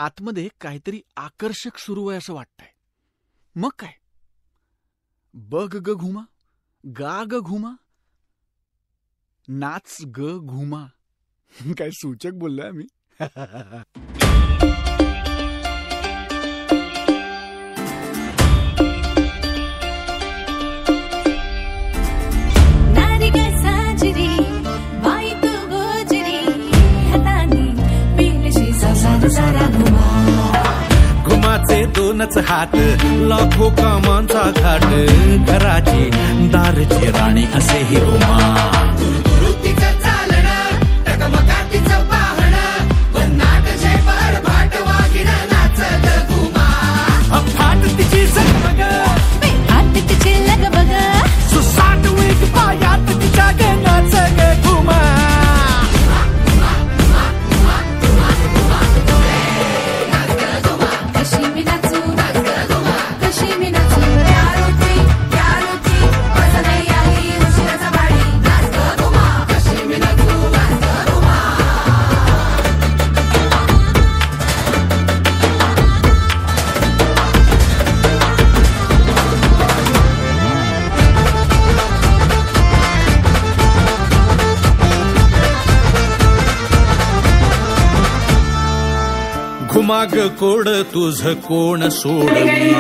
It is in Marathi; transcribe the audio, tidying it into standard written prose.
आतमध्ये काहीतरी आकर्षक सुरू आहे असं वाटतंय. मग काय, बघ ग घुमा, गा ग घुमा, नाच ग घुमा. काय सूचक बोललोय मी. घुमाचे दोनच हात, लाखो कामांचा घाट, घराची दारची राणी असे ही घुमा. घुमाग कोड तुझ कोण सोडली.